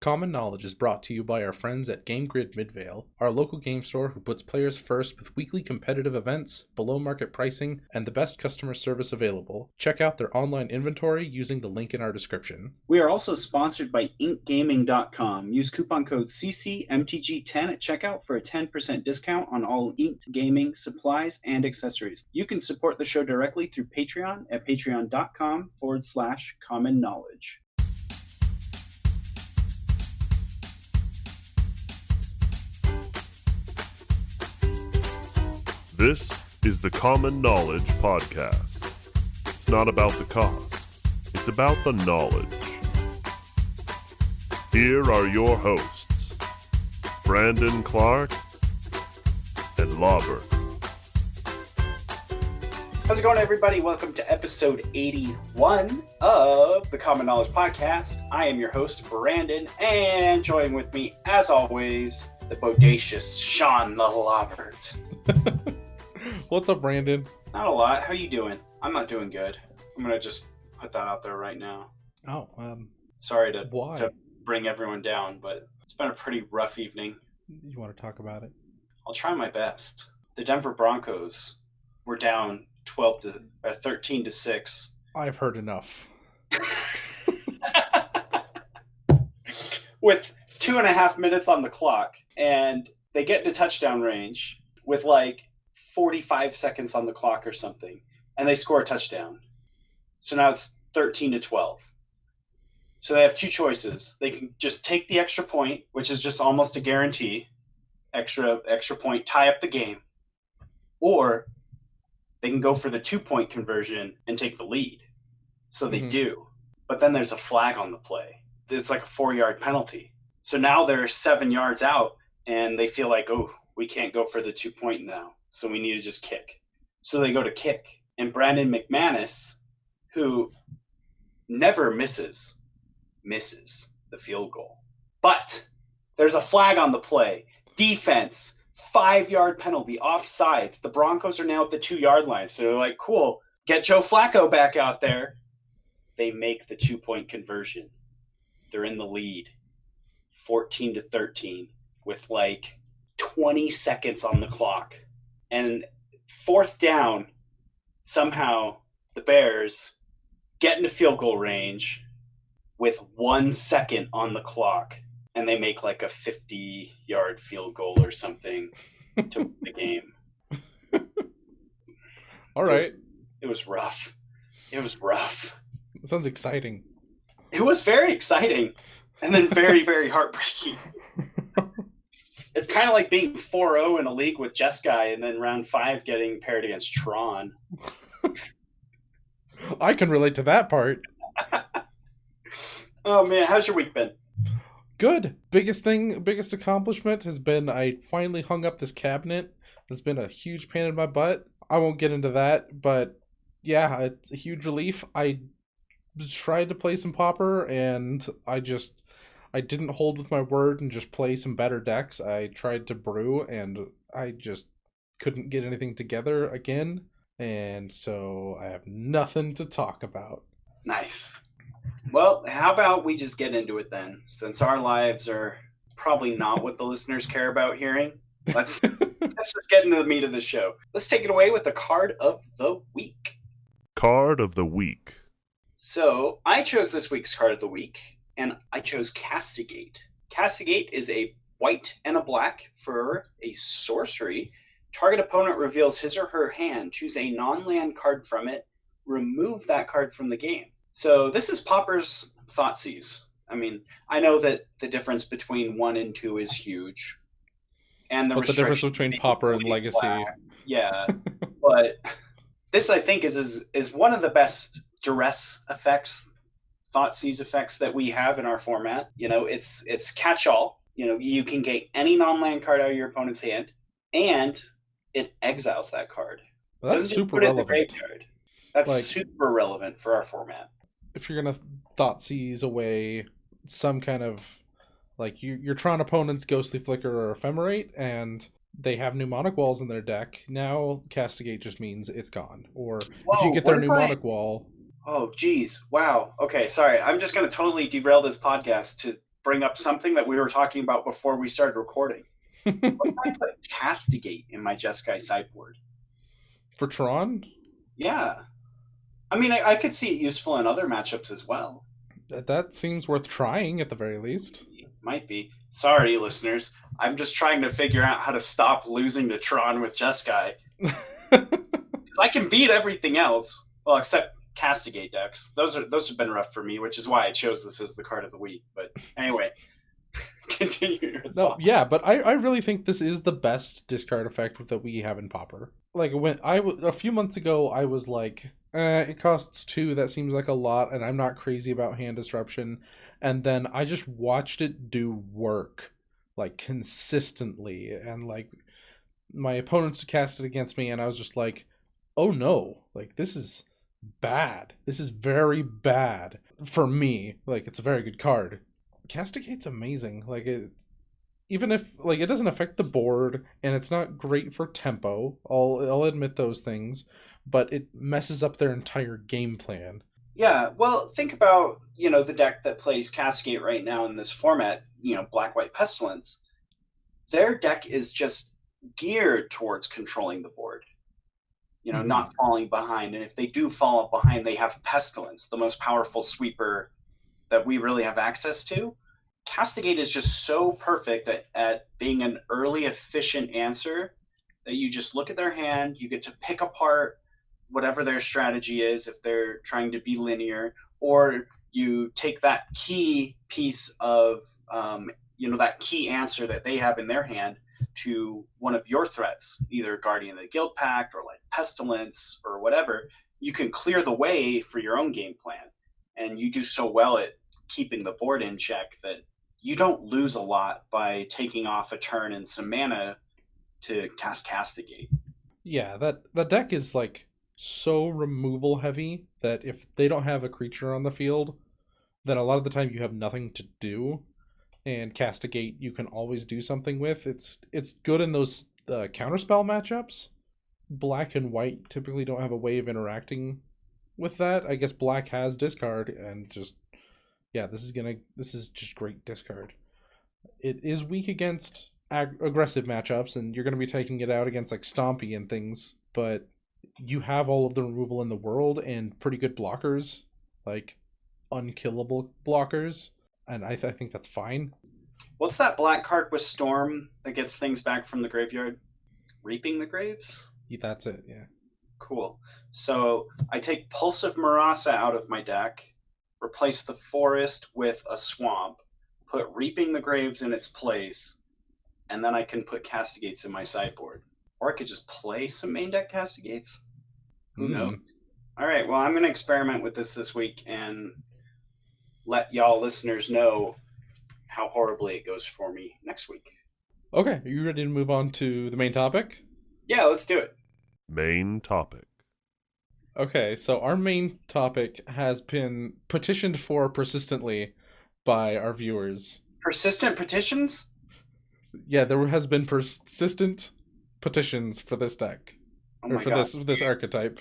Common Knowledge is brought to you by our friends at Game Grid Midvale, our local game store who puts players first with weekly competitive events, below market pricing, and the best customer service available. Check out their online inventory using the link in our description. We are also sponsored by inkgaming.com. Use coupon code CCMTG10 at checkout for a 10% discount on all inked gaming supplies and accessories. You can support the show directly through Patreon at patreon.com/common knowledge. This is the Common Knowledge Podcast. It's not about the cost, it's about the knowledge. Here are your hosts, Brandon Clark and Lobbert. How's it going, everybody? Welcome to episode 81 of the Common Knowledge Podcast. I am your host, Brandon, and joining with me, as always, the bodacious Sean the Lobbert. What's up, Brandon? Not a lot. How you doing? I'm not doing good. I'm going to just put that out there right now. Oh, Sorry to why? bring everyone down, but it's been a pretty rough evening. You want to talk about it? I'll try my best. The Denver Broncos were down 13-6. I've heard enough. With 2.5 minutes on the clock, and they get into touchdown range with like 45 seconds on the clock or something, and they score a touchdown. So now it's 13-12. So they have two choices. They can just take the extra point, which is just almost a guarantee, extra point, tie up the game, or they can go for the 2-point conversion and take the lead. So they do. But then there's a flag on the play. It's like a 4-yard penalty. So now they're 7 yards out, and they feel like, oh, we can't go for the 2-point now. So we need to just kick. So they go to kick. And Brandon McManus, who never misses the field goal. But there's a flag on the play. Defense, 5-yard penalty, offsides. The Broncos are now at the 2-yard line. So they're like, cool, get Joe Flacco back out there. They make the 2-point conversion. They're in the lead, 14-13, with like 20 seconds on the clock. And fourth down, somehow the Bears get into field goal range with 1 second on the clock. And they make like a 50-yard field goal or something to win the game. All right. It was rough. It was rough. It sounds exciting. It was very exciting. And then very, very heartbreaking. It's kind of like being 4-0 in a league with Jess Guy and then round 5 getting paired against Tron. I can relate to that part. Oh, man. How's your week been? Good. Biggest accomplishment has been I finally hung up this cabinet. It's been a huge pain in my butt. I won't get into that, but yeah, it's a huge relief. I tried to play some pauper, and I didn't hold with my word and just play some better decks. I tried to brew, and I just couldn't get anything together again, and so I have nothing to talk about. Nice. Well, how about we just get into it then? Since our lives are probably not what the listeners care about hearing, let's just get into the meat of the show. Let's take it away with the card of the week. Card of the week. So I chose this week's card of the week, and I chose Castigate. Castigate is a white and a black for a sorcery. Target opponent reveals his or her hand. Choose a non-land card from it. Remove that card from the game. So this is Pauper's Thoughtseize. I mean, I know that the difference between 1 and 2 is huge. And What's the difference between Pauper and Legacy? Black. Yeah, but this, I think, is one of the best duress effects, Thoughtseize effects that we have in our format. You know, it's catch-all. You know, you can get any non-land card out of your opponent's hand, and it exiles that card. Well, that's super relevant. That's super relevant for our format. If you're gonna Thoughtseize away some kind of, like, your Tron opponent's Ghostly Flicker or Ephemerate, and they have Mnemonic Walls in their deck, now Castigate just means it's gone. Or if you get their Mnemonic Wall... Oh, geez. Wow. Okay, sorry. I'm just going to totally derail this podcast to bring up something that we were talking about before we started recording. What if I put Castigate in my Jeskai sideboard? For Tron? Yeah. I mean, I could see it useful in other matchups as well. That seems worth trying at the very least. Might be. Sorry, listeners. I'm just trying to figure out how to stop losing to Tron with Jeskai. I can beat everything else, well, except Castigate decks. Those have been rough for me, which is why I chose this as the card of the week. But anyway, continue your thought. Yeah, but I really think this is the best discard effect that we have in Pauper. Like when a few months ago, I was like, it costs 2. That seems like a lot, and I'm not crazy about hand disruption. And then I just watched it do work, like consistently, and like my opponents cast it against me, and I was just like, oh no, like this is bad. This is very bad for me. Like it's a very good card. Castigate's amazing. Like it, even if like it doesn't affect the board, and it's not great for tempo. I'll admit those things, but it messes up their entire game plan. Yeah, well, think about, the deck that plays Castigate right now in this format, Black-White Pestilence. Their deck is just geared towards controlling the board, not falling behind. And if they do fall behind, they have Pestilence, the most powerful sweeper that we really have access to. Castigate is just so perfect at being an early, efficient answer that you just look at their hand, you get to pick apart whatever their strategy is, if they're trying to be linear, or you take that key piece of, that key answer that they have in their hand to one of your threats, either Guardian of the Guild Pact or like Pestilence or whatever. You can clear the way for your own game plan. And you do so well at keeping the board in check that you don't lose a lot by taking off a turn and some mana to cast Castigate. Yeah, that deck is like so removal heavy that if they don't have a creature on the field, then a lot of the time you have nothing to do, and Castigate you can always do something with. It's good in those counterspell matchups. Black and white typically don't have a way of interacting with that. I guess black has discard, and just this is just great discard. It is weak against aggressive matchups, and you're going to be taking it out against like Stompy and things, but you have all of the removal in the world and pretty good blockers, like unkillable blockers, and I think that's fine. What's that black card with Storm that gets things back from the graveyard? Reaping the Graves? That's it, yeah. Cool. So I take Pulsive Marasa out of my deck, replace the forest with a swamp, put Reaping the Graves in its place, and then I can put Castigates in my sideboard. Or I could just play some main deck Castigates. Who knows? All right, well, I'm going to experiment with this week and let y'all listeners know how horribly it goes for me next week. Okay, are you ready to move on to the main topic? Yeah, let's do it. Main topic. Okay, so our main topic has been petitioned for persistently by our viewers. Persistent petitions? Yeah, there has been persistent petitions for this deck. Oh or for God. this archetype.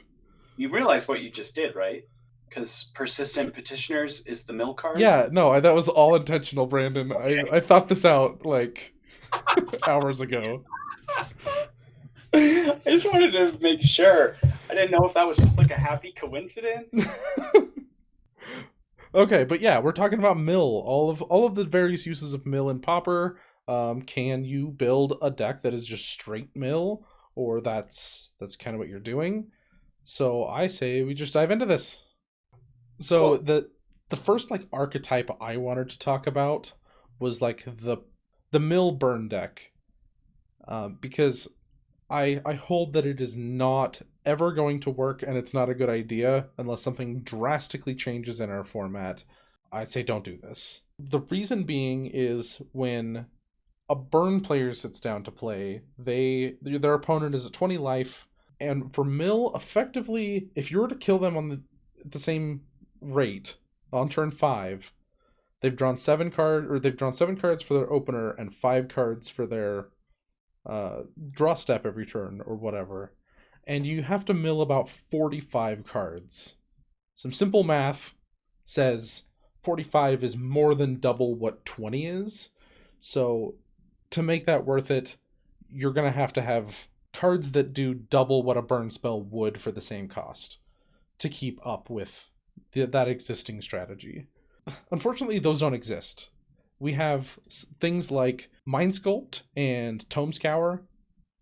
You realize what you just did, right? Because persistent petitioners is the mill card? Yeah, no, that was all intentional, Brandon. Okay. I thought this out like hours ago. I just wanted to make sure. I didn't know if that was just like a happy coincidence. Okay, but yeah, we're talking about mill. All of the various uses of mill and Pauper. Can you build a deck that is just straight mill, or that's kind of what you're doing? So I say we just dive into this. So cool. The first like archetype I wanted to talk about was like the mill burn deck, because I hold that it is not ever going to work, and it's not a good idea unless something drastically changes in our format. I'd say don't do this. The reason being is when a burn player sits down to play, their opponent is at 20 life, and for mill, effectively, if you were to kill them on the same rate on turn 5, they've drawn 7 cards for their opener and 5 cards for their draw step every turn or whatever, and you have to mill about 45 cards. Some simple math says 45 is more than double what 20 is. So to make that worth it, you're going to have cards that do double what a burn spell would for the same cost to keep up with that existing strategy. Unfortunately, those don't exist. We have things like Mind Sculpt and Tome Scour.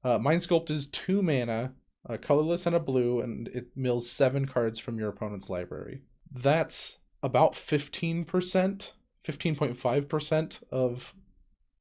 Mind Sculpt is 2 mana, a colorless and a blue, and it mills 7 cards from your opponent's library. That's about 15%, 15.5% of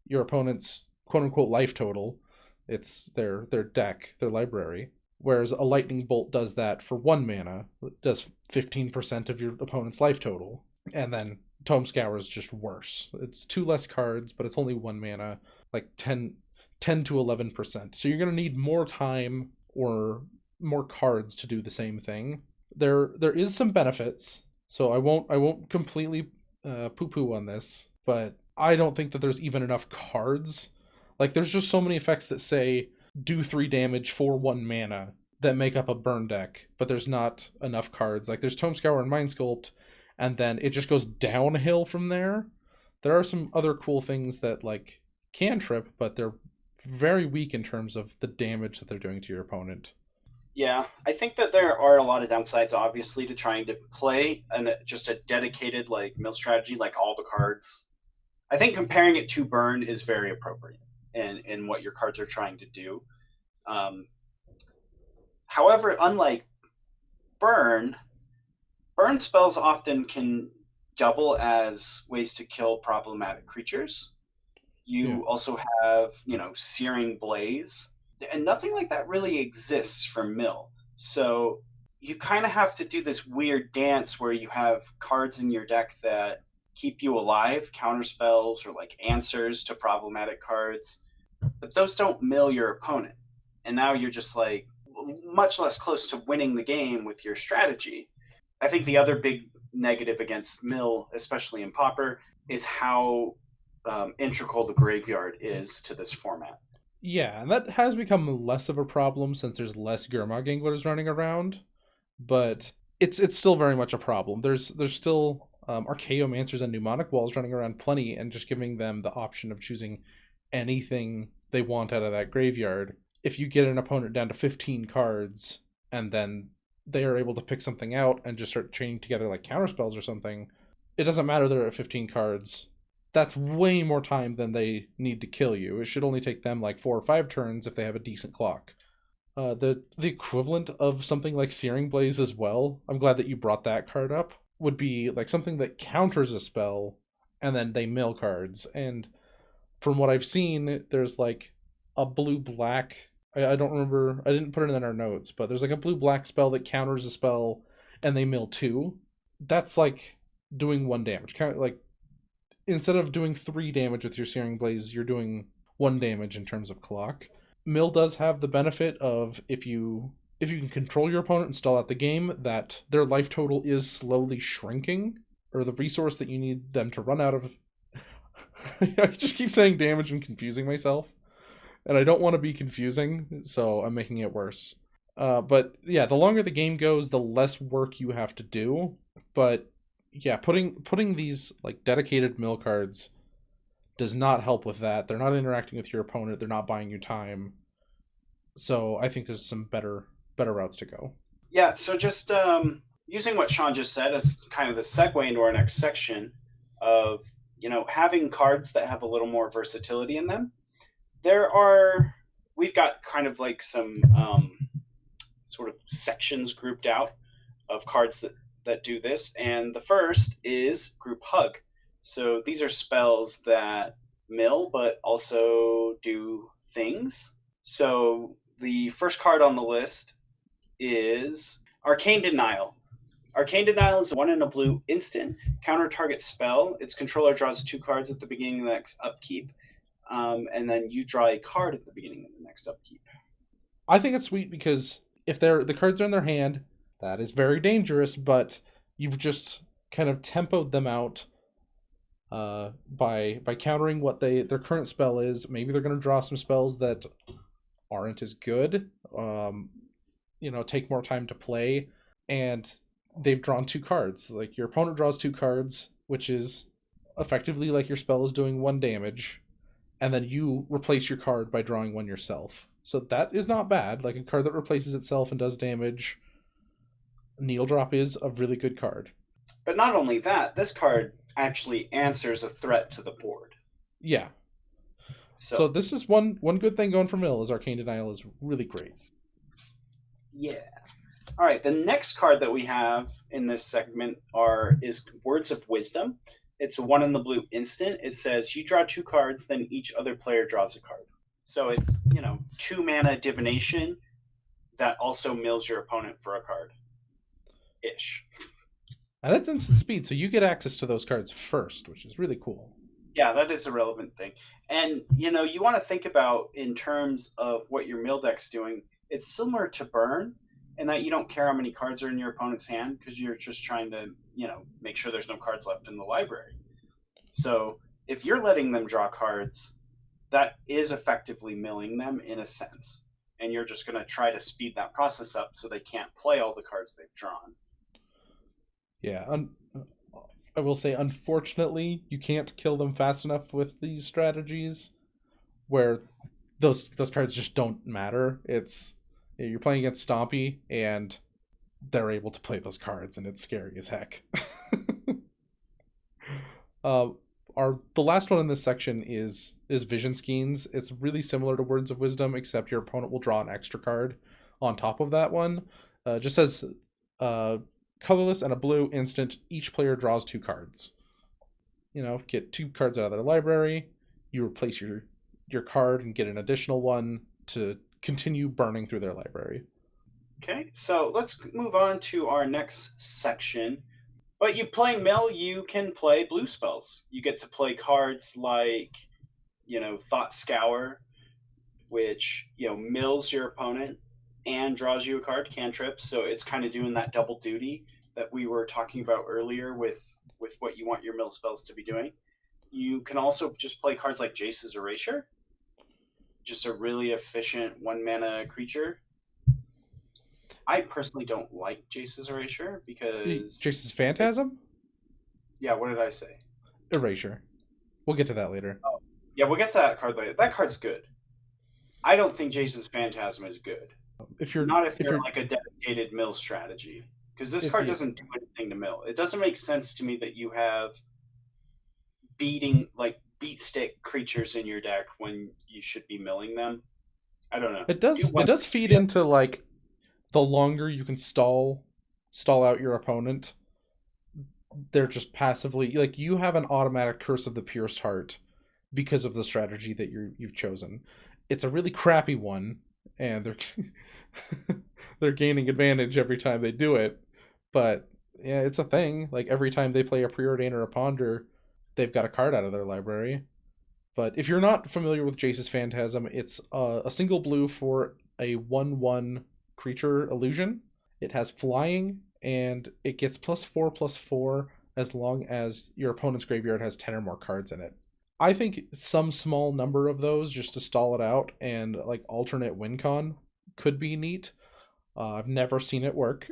your opponent's quote-unquote life total. It's their deck, their library. Whereas a Lightning Bolt does that for 1 mana. It does 15% of your opponent's life total. And then Tome Scour is just worse. It's 2 less cards, but it's only 1 mana, like 10 to 11%. So you're going to need more time or more cards to do the same thing. There is some benefits, so I won't completely poo-poo on this, but I don't think that there's even enough cards. Like, there's just so many effects that say do 3 damage for 1 mana that make up a burn deck, but there's not enough cards. Like, there's Tome Scour and Mind Sculpt, and then it just goes downhill from there. There are some other cool things that, like, cantrip, but they're very weak in terms of the damage that they're doing to your opponent. Yeah, I think that there are a lot of downsides, obviously, to trying to play just a dedicated like mill strategy, like all the cards. I think comparing it to burn is very appropriate in what your cards are trying to do. However, unlike burn spells often can double as ways to kill problematic creatures. You also have, Searing Blaze. And nothing like that really exists for mill. So you kind of have to do this weird dance where you have cards in your deck that keep you alive, counter spells or like answers to problematic cards. But those don't mill your opponent. And now you're just like much less close to winning the game with your strategy. I think the other big negative against mill, especially in pauper, is how integral the graveyard is to this format. Yeah, and that has become less of a problem since there's less Gurmag Anglers running around, but it's still very much a problem. There's still Archaeomancers and Mnemonic Walls running around plenty, and just giving them the option of choosing anything they want out of that graveyard. If you get an opponent down to 15 cards, and then they are able to pick something out and just start chaining together like counterspells or something, it doesn't matter they're at 15 cards. That's way more time than they need to kill you. It should only take them like 4 or 5 turns if they have a decent clock. The equivalent of something like Searing Blaze as well, I'm glad that you brought that card up, would be like something that counters a spell and then they mill cards. And from what I've seen, there's like a blue-black, I don't remember, I didn't put it in our notes, but there's like a blue-black spell that counters a spell and they mill 2. That's like doing 1 damage. Like, instead of doing 3 damage with your Searing Blaze, you're doing 1 damage in terms of clock. Mill does have the benefit of if you can control your opponent and stall out the game, that their life total is slowly shrinking, or the resource that you need them to run out of. I just keep saying damage and confusing myself, and I don't want to be confusing, so I'm making it worse. But yeah, the longer the game goes, the less work you have to do, but yeah, putting these like dedicated mill cards does not help with that. They're not interacting with your opponent. They're not buying you time. So I think there's some better routes to go. Yeah, so just using what Sean just said as kind of the segue into our next section of, having cards that have a little more versatility in them. We've got kind of like some sort of sections grouped out of cards that do this, and the first is Group Hug. So these are spells that mill but also do things. So the first card on the list is Arcane Denial. Arcane Denial is 1 and a blue instant counter target spell. Its controller draws 2 cards at the beginning of the next upkeep, and then you draw a card at the beginning of the next upkeep. I think it's sweet because if the cards are in their hand, that is very dangerous, but you've just kind of tempoed them out by countering what their current spell is. Maybe they're going to draw some spells that aren't as good, take more time to play, and they've drawn 2 cards. Like, your opponent draws 2 cards, which is effectively like your spell is doing 1 damage, and then you replace your card by drawing 1 yourself. So that is not bad. Like a card that replaces itself and does damage. Needle Drop is a really good card. But not only that, this card actually answers a threat to the board. Yeah. So this is one good thing going for Mill is Arcane Denial is really great. Yeah. All right, the next card that we have in this segment is Words of Wisdom. It's a 1 in the blue instant. It says you draw 2 cards, then each other player draws a card. So it's, 2 mana divination that also mills your opponent for a card. Ish. And it's instant speed, so you get access to those cards first, which is really cool. Yeah, that is a relevant thing. And, you want to think about in terms of what your mill deck's doing. It's similar to Burn in that you don't care how many cards are in your opponent's hand because you're just trying to, make sure there's no cards left in the library. So if you're letting them draw cards, that is effectively milling them in a sense. And you're just going to try to speed that process up so they can't play all the cards they've drawn. Yeah, I will say, unfortunately, you can't kill them fast enough with these strategies where those cards just don't matter. It's you're playing against Stompy, and they're able to play those cards, and it's scary as heck. The last one in this section is Vision Skeins. It's really similar to Words of Wisdom, except your opponent will draw an extra card on top of that one. Just says colorless and a blue instant. Each player draws 2 cards. Get 2 cards out of their library. You replace your card and get an additional one to continue burning through their library. Okay, so let's move on to our next section. But you play Mill, you can play blue spells. You get to play cards like, Thought Scour, which, mills your opponent and draws you a card, cantrip. So it's kind of doing that double duty that we were talking about earlier with what you want your mill spells to be doing. You can also just play cards like Jace's Erasure, just a really efficient 1 mana creature. I personally don't like Jace's Erasure because... Jace's Phantasm? Yeah, what did I say? Erasure. We'll get to that later. Oh, yeah, we'll get to that card later. That card's good. I don't think Jace's Phantasm is good. If you're like a dedicated mill strategy. Because this card doesn't do anything to mill. It doesn't make sense to me that you have beat stick creatures in your deck when you should be milling them. I don't know. It does feed into like the longer you can stall out your opponent, they're just passively like you have an automatic Curse of the Pierced Heart because of the strategy that you've chosen. It's a really crappy one, and they're gaining advantage every time they do it. But yeah, it's a thing. Like every time they play a Preordain or a Ponder, they've got a card out of their library. But if you're not familiar with Jace's Phantasm, it's a single blue for a 1/1 creature illusion. It has flying, and it gets +4/+4 as long as your opponent's graveyard has 10 or more cards in it. I think some small number of those just to stall it out and like alternate win con could be neat. I've never seen it work.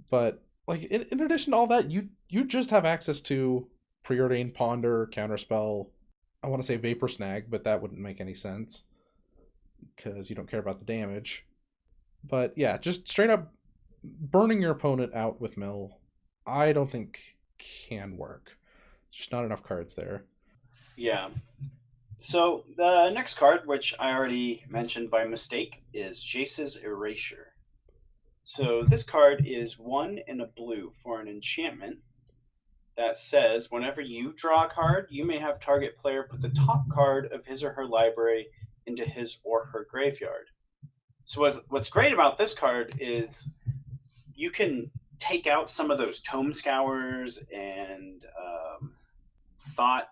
But like in addition to all that, you just have access to Preordain, Ponder, Counterspell. I want to say Vapor Snag, but that wouldn't make any sense because you don't care about the damage. But yeah, just straight up burning your opponent out with mill, I don't think can work. Just not enough cards there. Yeah. So the next card, which I already mentioned by mistake, is Jace's Erasure. So this card is 1 in a blue for an enchantment that says whenever you draw a card, you may have target player put the top card of his or her library into his or her graveyard. So what's great about this card is you can take out some of those Tome Scours and Thought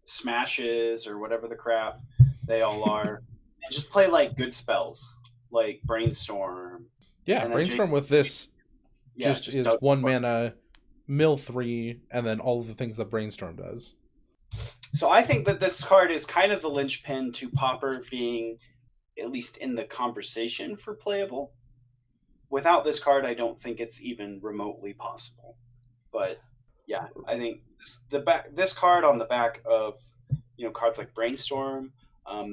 Smashes or whatever the crap they all are, and just play like good spells like Brainstorm. Yeah, Brainstorm with this just is 1 mana, mill 3, and then all of the things that Brainstorm does. So I think that this card is kind of the linchpin to Pauper being at least in the conversation for playable. Without this card, I don't think it's even remotely possible. But Yeah, I think this card on the back of cards like Brainstorm.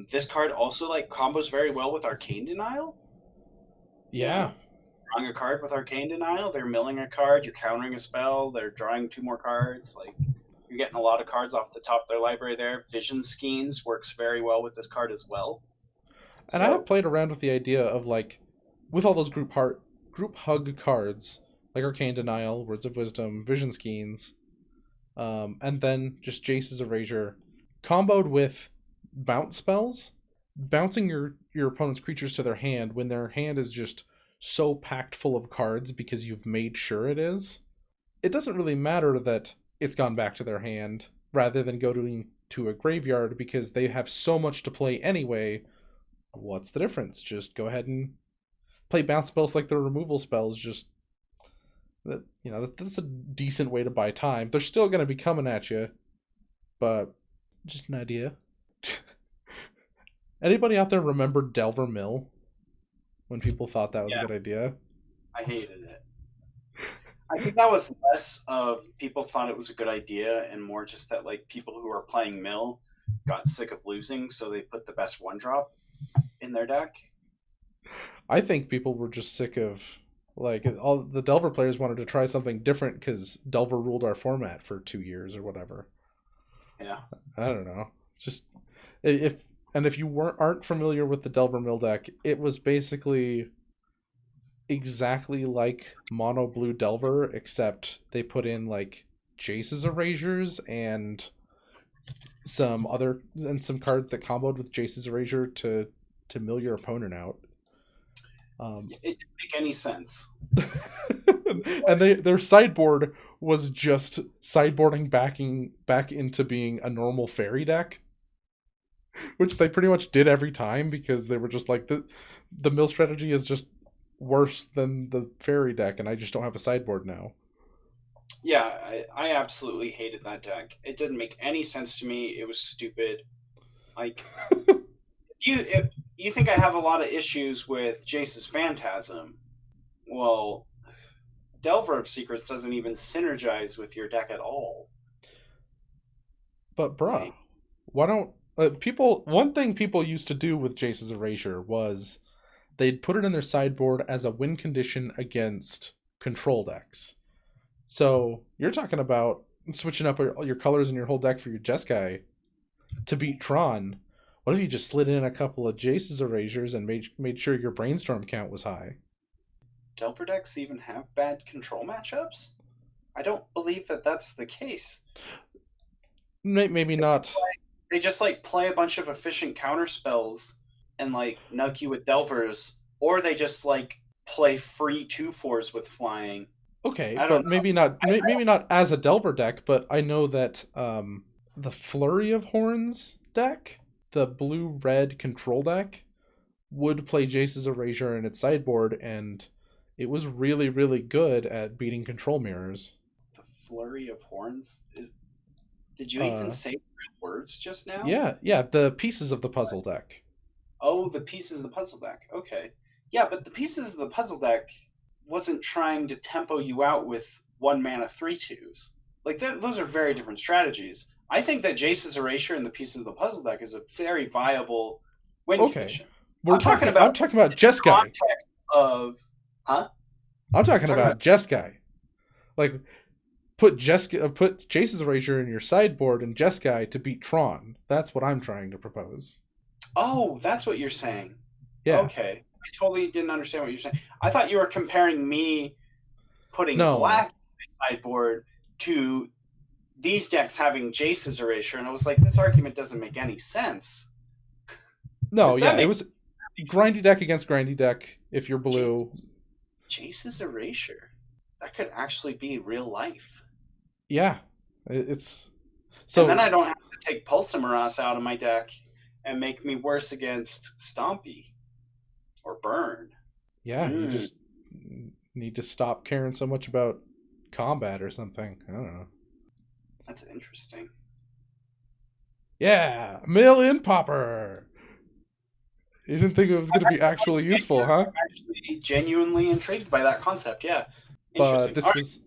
This card also like combos very well with Arcane Denial. Yeah. Drawing a card with Arcane Denial, they're milling a card, you're countering a spell, they're drawing 2 more cards. Like you're getting a lot of cards off the top of their library there. Vision Skeins works very well with this card as well. And I have played around with the idea of like, with all those group hug cards, like Arcane Denial, Words of Wisdom, Vision Skeins, and then just Jace's Erasure, comboed with bounce spells, bouncing your opponent's creatures to their hand when their hand is just so packed full of cards because you've made sure it is. It doesn't really matter that it's gone back to their hand rather than going to a graveyard because they have so much to play anyway. What's the difference? Just go ahead and play bounce spells like the removal spells. Just that, that's a decent way to buy time. They're still going to be coming at you, but just an idea. Anybody out there remember Delver Mill when people thought that was a good idea? I hated it. I think that was less of people thought it was a good idea and more just that like people who are playing Mill got sick of losing, so they put the best 1-drop in their deck. I think people were just sick of like all the Delver players wanted to try something different because Delver ruled our format for 2 years or whatever. Yeah, I don't know. Just if you aren't familiar with the Delver Mill deck, it was basically exactly like mono blue Delver, except they put in like Jace's Erasures and some cards that comboed with Jace's Erasure to mill your opponent out. It didn't make any sense. And their sideboard was just sideboarding back into being a normal fairy deck, which they pretty much did every time because they were just like the mill strategy is just worse than the fairy deck, and I just don't have a sideboard now. Yeah, I absolutely hated that deck. It didn't make any sense to me. It was stupid. Like, if you think I have a lot of issues with Jace's Phantasm, well, Delver of Secrets doesn't even synergize with your deck at all. But bruh, why don't people? One thing people used to do with Jace's Erasure was they'd put it in their sideboard as a win condition against control decks. So you're talking about switching up your colors in your whole deck for your Jeskai to beat Tron. What if you just slid in a couple of Jace's Erasures and made sure your Brainstorm count was high? Delver decks even have bad control matchups? I don't believe that that's the case. Maybe not. They just like play a bunch of efficient counter spells and like nug you with Delvers, or they just like play free 2/4s with flying. Okay, but maybe not as a Delver deck, but I know that the Flurry of Horns deck, the blue-red control deck, would play Jace's Erasure in its sideboard, and it was really, really good at beating control mirrors. The Flurry of Horns? Did you even say real words just now? Yeah, the pieces of the puzzle deck. Oh, the pieces of the puzzle deck. Okay. Yeah, but the pieces of the puzzle deck wasn't trying to tempo you out with 1-mana 3/2s. Like, those are very different strategies. I think that Jace's Erasure and the pieces of the puzzle deck is a very viable win condition. I'm talking about Jeskai. I'm talking about Jeskai. Like, put Jace's Erasure in your sideboard and Jeskai to beat Tron. That's what I'm trying to propose. Oh, that's what you're saying. Yeah. Okay. I totally didn't understand what you're saying. I thought you were comparing me putting black in my sideboard to these decks having Jace's Erasure, and I was like, this argument doesn't make any sense. No, yeah, it was grindy deck against grindy deck if you're blue. Jace's Erasure. That could actually be real life. Yeah. It's so. And then I don't have to take Pulsamaras out of my deck and make me worse against Stompy or Burn. Yeah, you just need to stop caring so much about combat or something. I don't know. That's interesting. Yeah, mill in pauper. You didn't think it was going to be actually useful, huh? I'm actually genuinely intrigued by that concept, yeah. But this was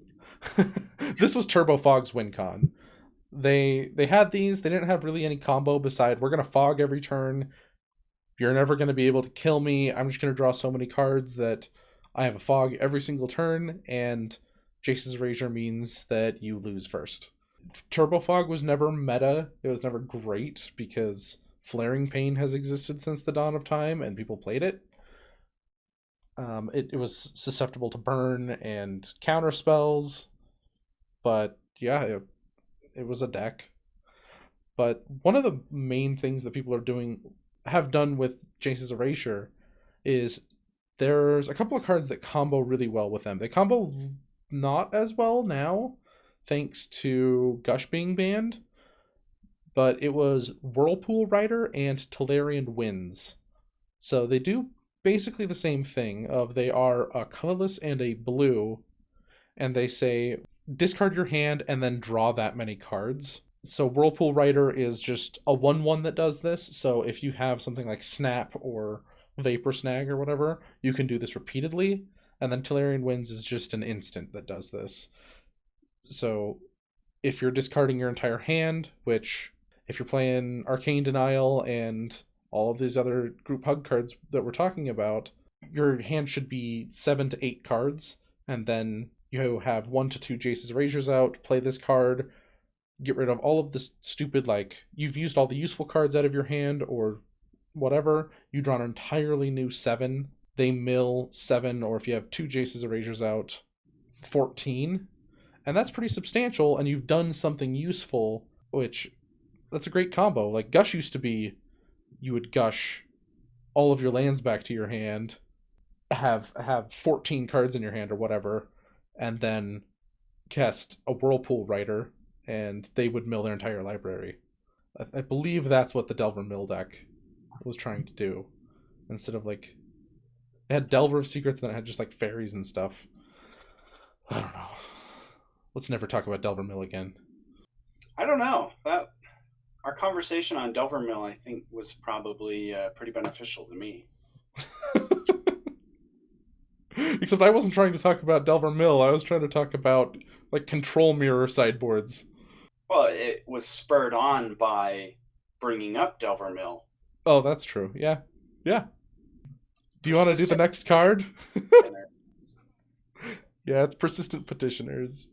This was Turbo Fog's win con. They had these. They didn't have really any combo beside we're gonna fog every turn. You're never gonna be able to kill me. I'm just gonna draw so many cards that I have a fog every single turn, and Jace's Erasure means that you lose first. Turbo Fog was never meta. It was never great because Flaring Pain has existed since the dawn of time, and people played it. It was susceptible to burn and counter spells, but yeah, it was a deck. But one of the main things that people have done with Jace's Erasure is there's a couple of cards that combo really well with them. They combo not as well now, thanks to Gush being banned, but it was Whirlpool Rider and Tolarian Winds. So they do basically the same thing of they are a colorless and a blue, and they say discard your hand and then draw that many cards. So Whirlpool Rider is just a 1/1 that does this. So if you have something like Snap or Vapor Snag or whatever, you can do this repeatedly. And then Tolarian Winds is just an instant that does this. So if you're discarding your entire hand, which if you're playing Arcane Denial and all of these other group hug cards that we're talking about, your hand should be 7 to 8 cards, and then you have 1 to 2 Jace's Erasures out, play this card, get rid of all of this stupid, like, you've used all the useful cards out of your hand or whatever, you draw an entirely new 7, they mill 7, or if you have 2 Jace's Erasures out, 14, and that's pretty substantial, and you've done something useful, which, that's a great combo. Like, Gush used to be, you would gush all of your lands back to your hand, have 14 cards in your hand or whatever, and then cast a Whirlpool Rider, and they would mill their entire library. I believe that's what the Delver Mill deck was trying to do. Instead of, like, it had Delver of Secrets, and then it had just, like, fairies and stuff. I don't know. Let's never talk about Delver Mill again. I don't know. Our conversation on Delver Mill, I think, was probably pretty beneficial to me. Except I wasn't trying to talk about Delver Mill. I was trying to talk about, like, control mirror sideboards. Well, it was spurred on by bringing up Delver Mill. Oh, that's true. Yeah. Yeah. Do you want to do the next card? Yeah, it's Persistent Petitioners.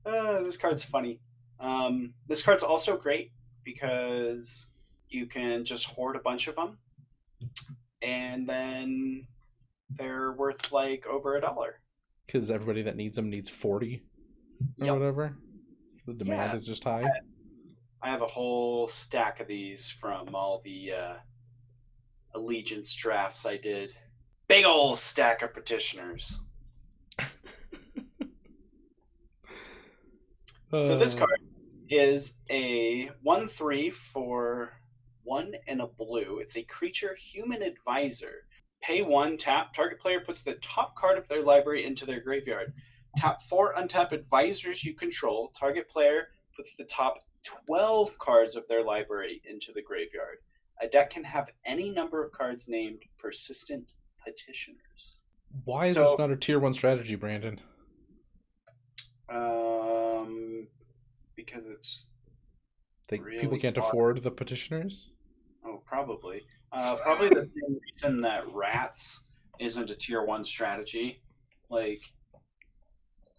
This card's funny. This card's also great because you can just hoard a bunch of them, and then they're worth like over $1. Because everybody that needs them needs 40 or whatever. The demand is just high. I have a whole stack of these from all the Allegiance drafts I did. Big ol' stack of Petitioners. So this card is a 1/3 for 1 and a blue. It's a creature human advisor. Pay 1, tap. Target player puts the top card of their library into their graveyard. Tap 4 untap advisors you control. Target player puts the top 12 cards of their library into the graveyard. A deck can have any number of cards named Persistent Petitioners. Why is this not a tier 1 strategy, Brandon? Because it's really people can't afford the Petitioners? Oh, probably. Probably the same reason that Rats isn't a tier 1 strategy. Like,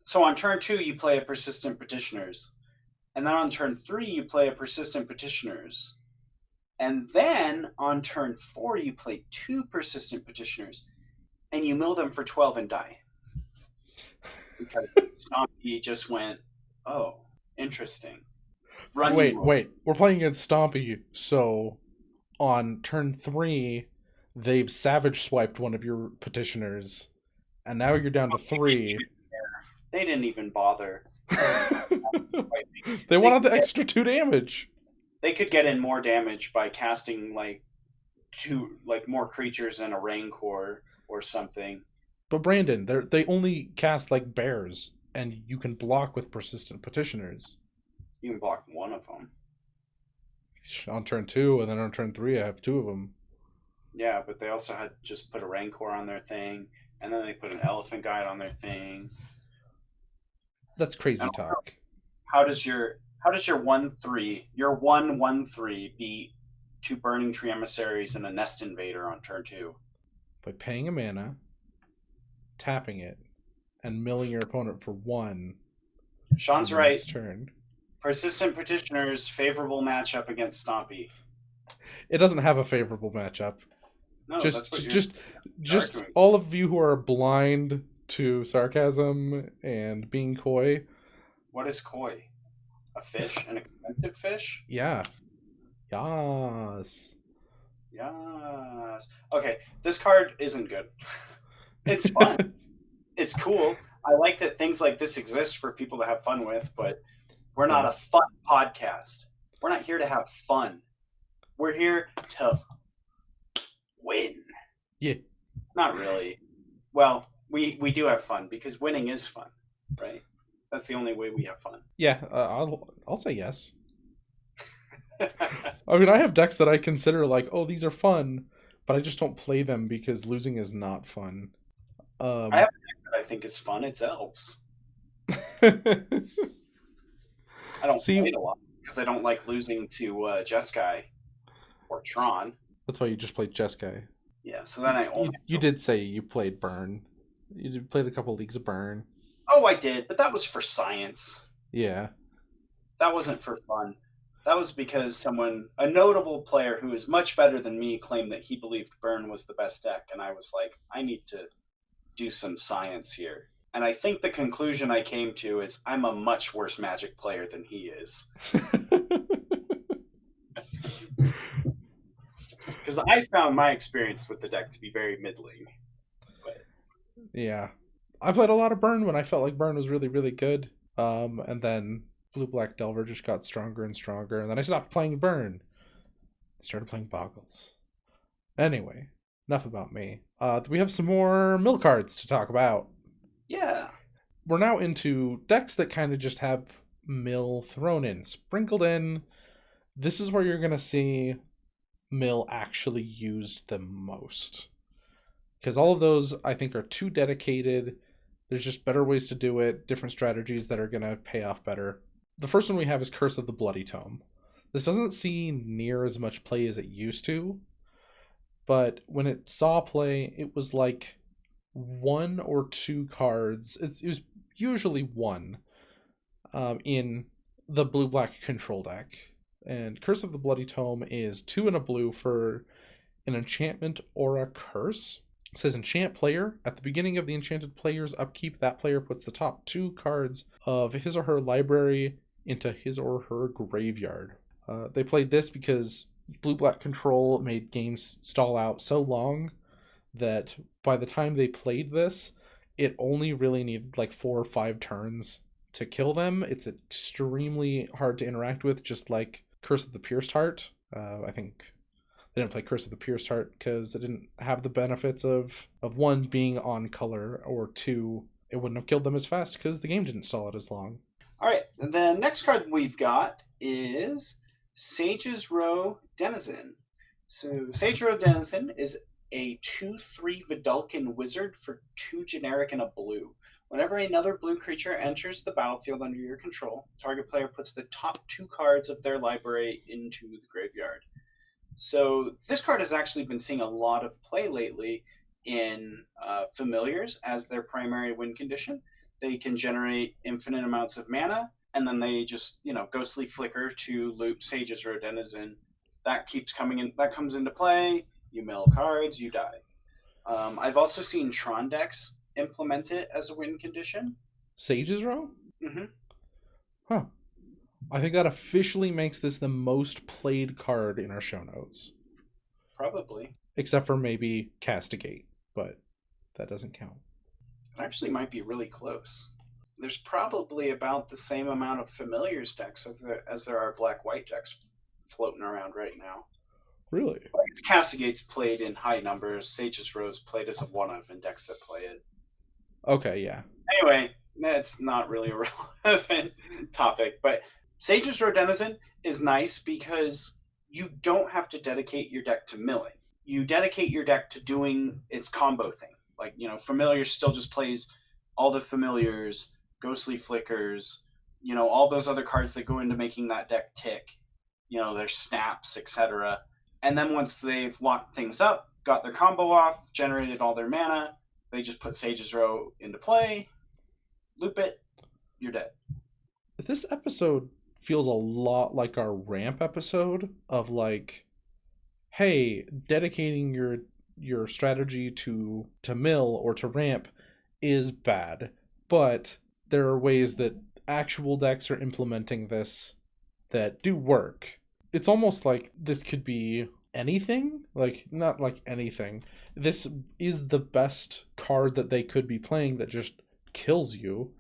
so on turn 2, you play a Persistent Petitioners. And then on turn 3, you play a Persistent Petitioners. And then on turn 4, you play 2 Persistent Petitioners. And you mill them for 12 and die. Because Stompy just went, oh, interesting. Wait. We're playing against Stompy, so on turn 3, they've Savage Swiped one of your Petitioners. And now you're down to 3. They didn't even bother. They wanted the extra 2 damage. They could get in more damage by casting more creatures in a Rancor or something. But Brandon, they only cast like bears, and you can block with Persistent Petitioners. You can block one of them. On turn 2, and then on turn 3, I have 2 of them. Yeah, but they also had just put a Rancor on their thing, and then they put an Elephant Guide on their thing. That's crazy And also, talk. how does your 1/3, your 1/1/3 beat 2 Burning Tree Emissaries and a Nest Invader on turn 2? By paying a mana, tapping it, and milling your opponent for 1 Sean's on the right. next turn. Persistent Petitioner's favorable matchup against Stompy. It doesn't have a favorable matchup. No, that's what just all of you who are blind to sarcasm and being coy. What is koi? A fish? An expensive fish? Yeah. Yas. Yes. Okay, this card isn't good. It's fun. It's cool. I like that things like this exist for people to have fun with, but we're not a fun podcast. We're not here to have fun. We're here to win. Yeah. Not really. Well, we do have fun because winning is fun, right? That's the only way we have fun. Yeah, I'll say yes. I mean, I have decks that I consider like, oh, these are fun, but I just don't play them because losing is not fun. I have a deck that I think is fun. It's Elves. I don't play it a lot because I don't like losing to Jeskai or Tron. That's why you just played Jeskai. Yeah, so then I only... You did say you played Burn. You played a couple leagues of Burn. Oh, I did, but that was for science. Yeah. That wasn't for fun. That was because a notable player who is much better than me, claimed that he believed Burn was the best deck, and I was like, I need to do some science here. And I think the conclusion I came to is I'm a much worse Magic player than he is. Because I found my experience with the deck to be very middling. But... yeah. I played a lot of Burn when I felt like Burn was really, really good. And then Blue-Black Delver just got stronger and stronger. And then I stopped playing Burn. Started playing Boggles. Anyway, enough about me. We have some more mill cards to talk about. Yeah. We're now into decks that kind of just have mill thrown in, sprinkled in. This is where you're going to see mill actually used the most. Because all of those, I think, are too dedicated. There's just better ways to do it, different strategies that are going to pay off better. The first one we have is Curse of the Bloody Tome. This doesn't see near as much play as it used to, but when it saw play, it was like 1 or 2 cards. It was usually 1 in the blue-black control deck. And Curse of the Bloody Tome is 2 and a blue for an enchantment or a curse. It says enchant player. At the beginning of the enchanted player's upkeep, that player puts the top 2 cards of his or her library into his or her graveyard. They played this because blue-black control made games stall out so long that by the time they played this, it only really needed like 4 or 5 turns to kill them. It's extremely hard to interact with, just like Curse of the Pierced Heart. I think they didn't play Curse of the Pierced Heart because it didn't have the benefits of 1, being on color, or 2, it wouldn't have killed them as fast because the game didn't stall it as long. All right, the next card we've got is Sage's Row Denizen. So Sage's Row Denizen is a 2/3 Vidalcan wizard for 2 generic and a blue. Whenever another blue creature enters the battlefield under your control, target player puts the top 2 cards of their library into the graveyard. So this card has actually been seeing a lot of play lately in familiars as their primary win condition. They can generate infinite amounts of mana, and then they just, ghostly flicker to loop Sage's Row Denizen. That keeps coming in. That comes into play. You mill cards, you die. I've also seen Tron decks implement it as a win condition. Sage's Row? Mm-hmm. Huh. I think that officially makes this the most played card in our show notes. Probably. Except for maybe Castigate, but that doesn't count. It actually might be really close. There's probably about the same amount of familiars decks as there are black-white decks floating around right now. Really? Castigate's played in high numbers. Sage's Row's played as a one-of in decks that play it. Okay, yeah. Anyway, that's not really a relevant topic, but Sage's Row Denizen is nice because you don't have to dedicate your deck to milling. You dedicate your deck to doing its combo thing. Like, Familiars still just plays all the familiars, Ghostly Flickers, all those other cards that go into making that deck tick. Their snaps, etc. And then once they've locked things up, got their combo off, generated all their mana, they just put Sage's Row into play, loop it, you're dead. This episode feels a lot like our ramp episode of like, hey, dedicating your strategy to mill or to ramp is bad, but there are ways that actual decks are implementing this that do work. It's almost like this could be anything, like not like anything. This is the best card that they could be playing that just kills you,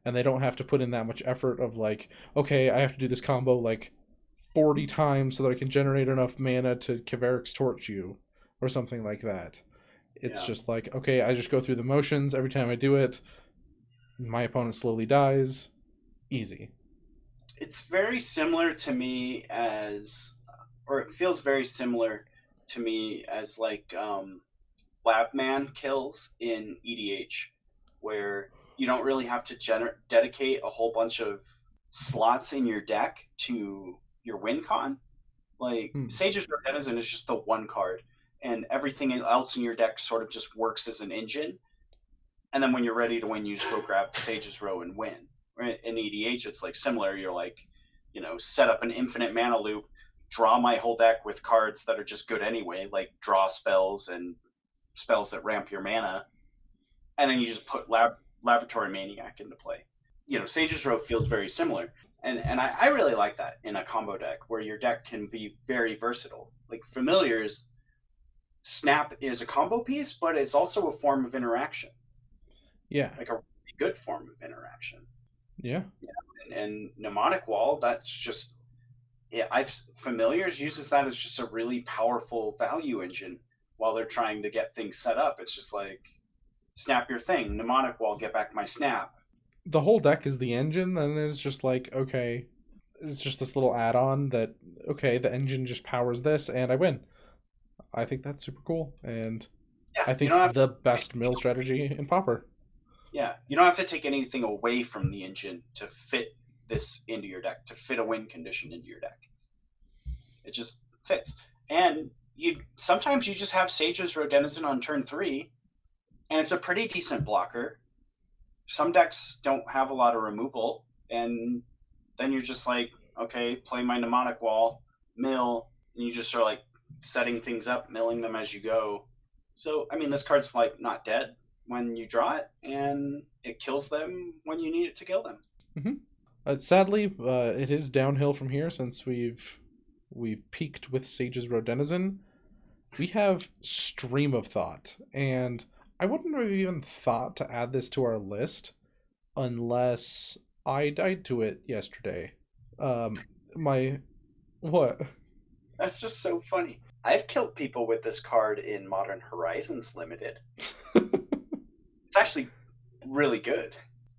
and they don't have to put in that much effort of like, okay, I have to do this combo like 40 times so that I can generate enough mana to Kavarik's Torch you or something like that. It's just like, okay, I just go through the motions. Every time I do it, my opponent slowly dies. Easy. It's very similar to me as, or it feels very similar to me as like Labman kills in EDH, where you don't really have to dedicate a whole bunch of slots in your deck to your win con. Like Sage's Row Denizen is just the one card, and everything else in your deck sort of just works as an engine. And then when you're ready to win, you just go grab Sage's Row and win. Right? In EDH, it's like similar. You're like, set up an infinite mana loop, draw my whole deck with cards that are just good anyway, like draw spells and spells that ramp your mana, and then you just put Laboratory Maniac into play. Sage's Row feels very similar, and I really like that in a combo deck where your deck can be very versatile. Like Familiars, Snap is a combo piece, but it's also a form of interaction. Yeah, like a really good form of interaction. Yeah. And Mnemonic Wall, that's just, Familiars uses that as just a really powerful value engine while they're trying to get things set up. It's just like, snap your thing, Mnemonic Wall, get back my snap. The whole deck is the engine, and it's just like, okay, it's just this little add-on that, okay, the engine just powers this, and I win. I think that's super cool, and I think the best mill strategy in Pauper. Yeah, you don't have to take anything away from the engine to fit this into your deck, to fit a win condition into your deck. It just fits. And sometimes you just have Sage's Row Denizen on turn 3, and it's a pretty decent blocker. Some decks don't have a lot of removal, and then you're just like, okay, play my Mnemonic Wall, mill, and you just are like setting things up, milling them as you go. So, this card's like not dead when you draw it, and it kills them when you need it to kill them. Mm-hmm. Sadly, it is downhill from here since we've peaked with Sage's Row Denizen. We have Stream of Thought, and I wouldn't have even thought to add this to our list unless I died to it yesterday. What? That's just so funny. I've killed people with this card in Modern Horizons Limited. It's actually really good.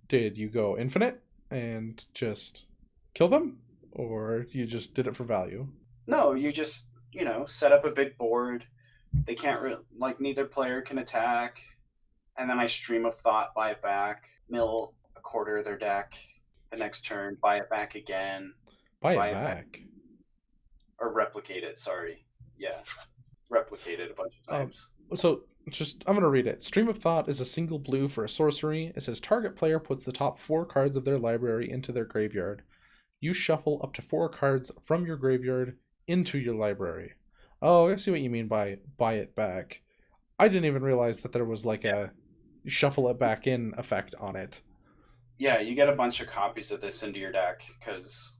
Did you go infinite and just kill them? Or you just did it for value? No, you just, set up a big board. They can't, neither player can attack. And then I Stream of Thought, buy it back, mill a quarter of their deck. The next turn, buy it back again. Buy it back? Or replicate it, sorry. Yeah. Replicate it a bunch of times. I'm going to read it. Stream of Thought is a single blue for a sorcery. It says target player puts the top 4 cards of their library into their graveyard. You shuffle up to 4 cards from your graveyard into your library. Oh, I see what you mean by buy it back. I didn't even realize that there was like a shuffle it back in effect on it. Yeah, you get a bunch of copies of this into your deck because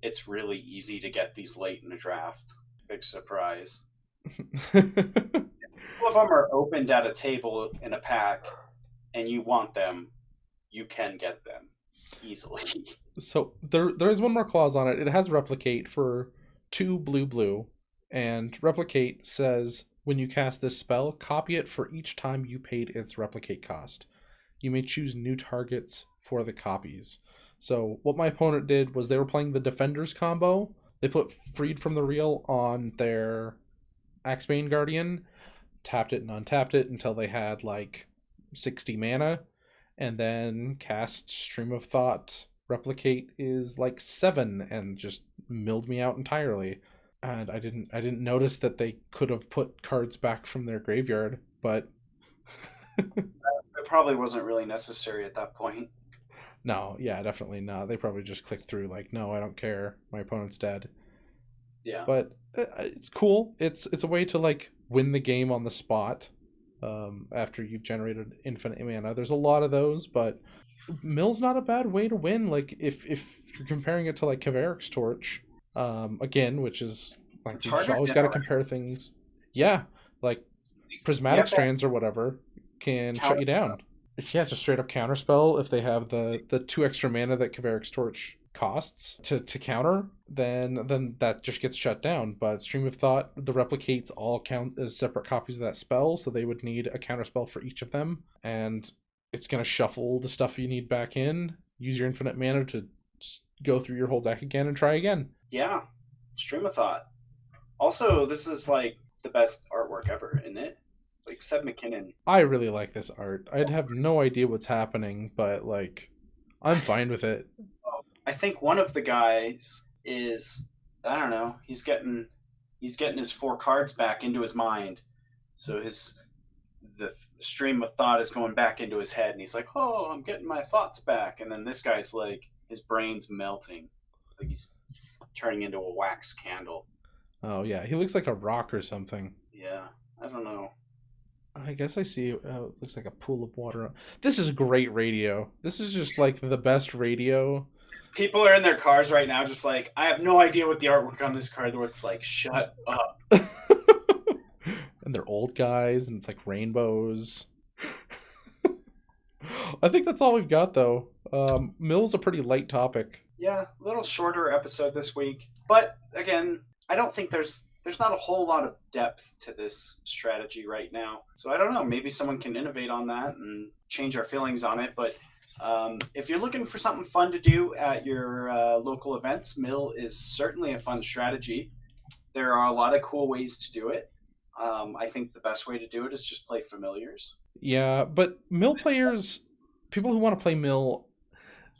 it's really easy to get these late in the draft. Big surprise. All of them are opened at a table in a pack, and you want them, you can get them easily. So there is one more clause on it. It has replicate for 2 blue, and replicate says when you cast this spell, copy it for each time you paid its replicate cost. You may choose new targets for the copies. So what my opponent did was they were playing the Defenders combo. They put Freed from the Real on their Axebane Guardian, tapped it and untapped it until they had like 60 mana, And then cast Stream of Thought Replicate is like 7 and just milled me out entirely. And I didn't notice that they could have put cards back from their graveyard, but It probably wasn't really necessary at that point. no, yeah, definitely not. They probably just clicked through like, no, I don't care. My opponent's dead. Yeah. But it's cool. It's a way to like win the game on the spot after you've generated infinite mana. There's a lot of those, but mill's not a bad way to win. Like if you're comparing it to like Kavarik's Torch, again, which is like you always got to compare things. Yeah, like Prismatic Strands or whatever can shut you down. Yeah, just straight up counterspell if they have the 2 extra mana that Kavarik's Torch costs to counter, then that just gets shut down. But Stream of Thought, the replicates all count as separate copies of that spell, so they would need a counterspell for each of them, and it's going to shuffle the stuff you need back in, use your infinite mana to go through your whole deck again and try again. Yeah, Stream of Thought. Also, this is like the best artwork ever, isn't it? Like Seb McKinnon. I really like this art. I'd have no idea what's happening, but like I'm fine with it. I think one of the guys is, I don't know, he's getting his 4 cards back into his mind. So the stream of thought is going back into his head, and he's like, "Oh, I'm getting my thoughts back." And then this guy's like, his brain's melting, like he's turning into a wax candle. Oh yeah, he looks like a rock or something. Yeah, I don't know. I guess I see. It looks like a pool of water. This is great radio. This is just like the best radio. People are in their cars right now, just like, I have no idea what the artwork on this card looks like. Shut up. And they're old guys, and it's like rainbows. I think that's all we've got, though. Mill's a pretty light topic. Yeah, a little shorter episode this week. But, again, I don't think there's not a whole lot of depth to this strategy right now. So I don't know, maybe someone can innovate on that and change our feelings on it. But if you're looking for something fun to do at your local events, Mill is certainly a fun strategy. There are a lot of cool ways to do it. I think the best way to do it is just play familiars. Yeah, but Mill players, people who want to play Mill,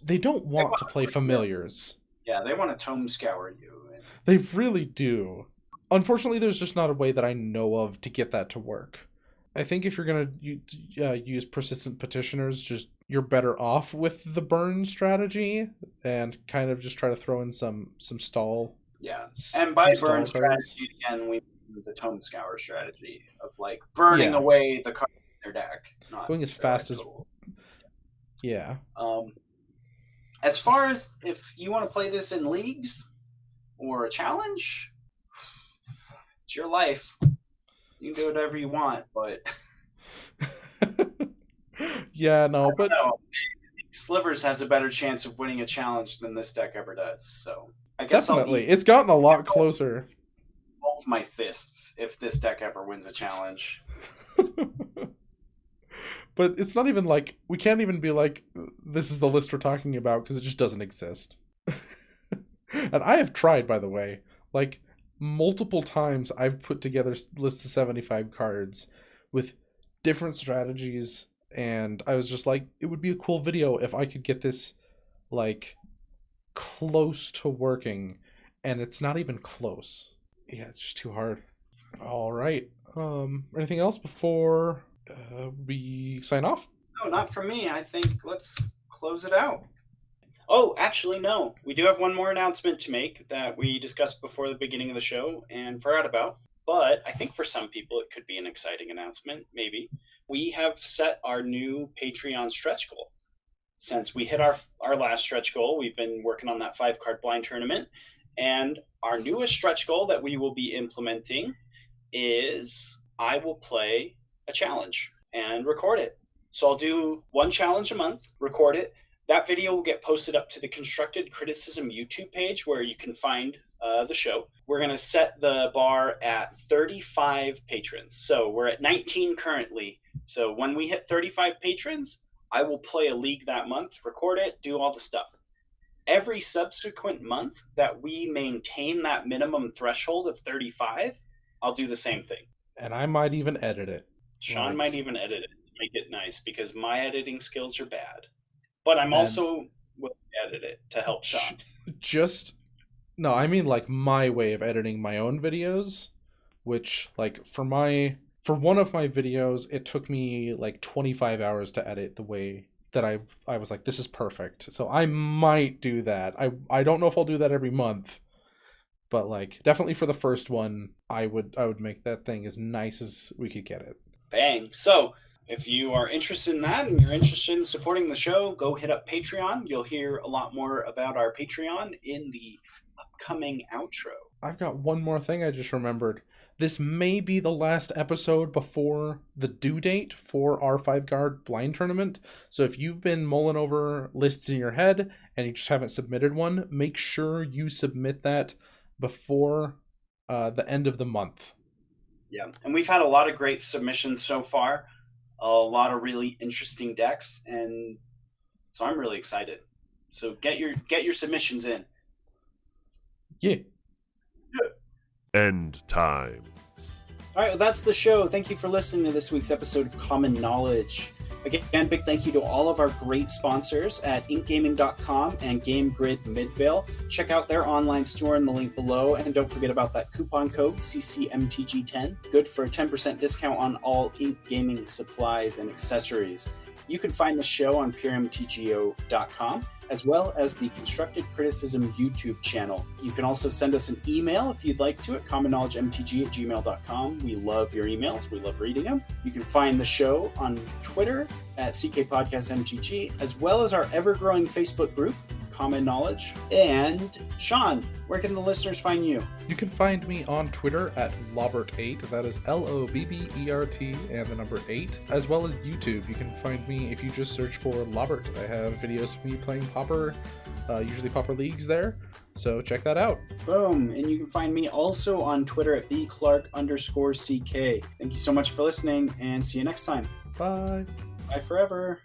they don't want to play familiars. Yeah, they want to tome scour you. They really do. Unfortunately, there's just not a way that I know of to get that to work. I think if you're going to use persistent petitioners, just you're better off with the burn strategy and kind of just try to throw in some stall. Yeah, and by burn strategy, again, we mean the tome scour strategy of like burning away the cards in their deck. Not going as fast as... Yeah. As far as if you want to play this in leagues or a challenge, it's your life. You can do whatever you want, but yeah, no, but Slivers has a better chance of winning a challenge than this deck ever does. So I guess definitely, it's gotten a lot closer. Both my fists if this deck ever wins a challenge. But it's not even like, we can't even be like, this is the list we're talking about, because it just doesn't exist. And I have tried, by the way, like multiple times I've put together lists of 75 cards with different strategies, and I was just like, it would be a cool video if I could get this like close to working, and it's not even close. Yeah, it's just too hard. All right. Anything else before we sign off? No, not for me. I think let's close it out. Oh, actually, no. We do have one more announcement to make that we discussed before the beginning of the show and forgot about. But I think for some people it could be an exciting announcement, maybe. We have set our new Patreon stretch goal. Since we hit our last stretch goal, we've been working on that 5-card blind tournament. And our newest stretch goal that we will be implementing is I will play a challenge and record it. So I'll do one challenge a month, record it. That video will get posted up to the Constructed Criticism YouTube page where you can find the show. We're going to set the bar at 35 patrons. So we're at 19 currently. So when we hit 35 patrons, I will play a league that month, record it, do all the stuff. Every subsequent month that we maintain that minimum threshold of 35, I'll do the same thing. And I might even edit it. Sean might even edit it. make it nice because my editing skills are bad. But I'm And- also willing to edit it to help Sean. No, I mean like my way of editing my own videos, which like for one of my videos, it took me like 25 hours to edit the way that I was like, this is perfect. So I might do that. I don't know if I'll do that every month, but like definitely for the first one, I would make that thing as nice as we could get it. Bang. So if you are interested in that and you're interested in supporting the show, go hit up Patreon. You'll hear a lot more about our Patreon in the upcoming outro. I've got one more thing I just remembered. This may be the last episode before the due date for our 5-guard blind tournament. So if you've been mulling over lists in your head and you just haven't submitted one, make sure you submit that before the end of the month. Yeah, and we've had a lot of great submissions so far, a lot of really interesting decks, and so I'm really excited. So get your submissions in. Yeah. End times. All right, well, that's the show. Thank you for listening to this week's episode of Common Knowledge. Again, big thank you to all of our great sponsors at inkgaming.com and Game Grid Midvale. Check out their online store in the link below, and don't forget about that coupon code CCMTG10, good for a 10% discount on all Ink Gaming supplies and accessories. You can find the show on puremtgo.com, as well as the Constructed Criticism YouTube channel. You can also send us an email if you'd like to at commonknowledgemtg@gmail.com. We love your emails. We love reading them. You can find the show on Twitter at CKPodcastMTG, as well as our ever-growing Facebook group, Common Knowledge. And Sean, where can the listeners find you? You can find me on Twitter at Lobbert8, that is Lobbert and the number 8, as well as YouTube. You can find me if you just search for Lobbert. I have videos of me playing Pauper, usually Pauper Leagues there, so check that out. Boom. And you can find me also on Twitter at bclark_CK. Thank you so much for listening, and see you next time. Bye. Bye forever.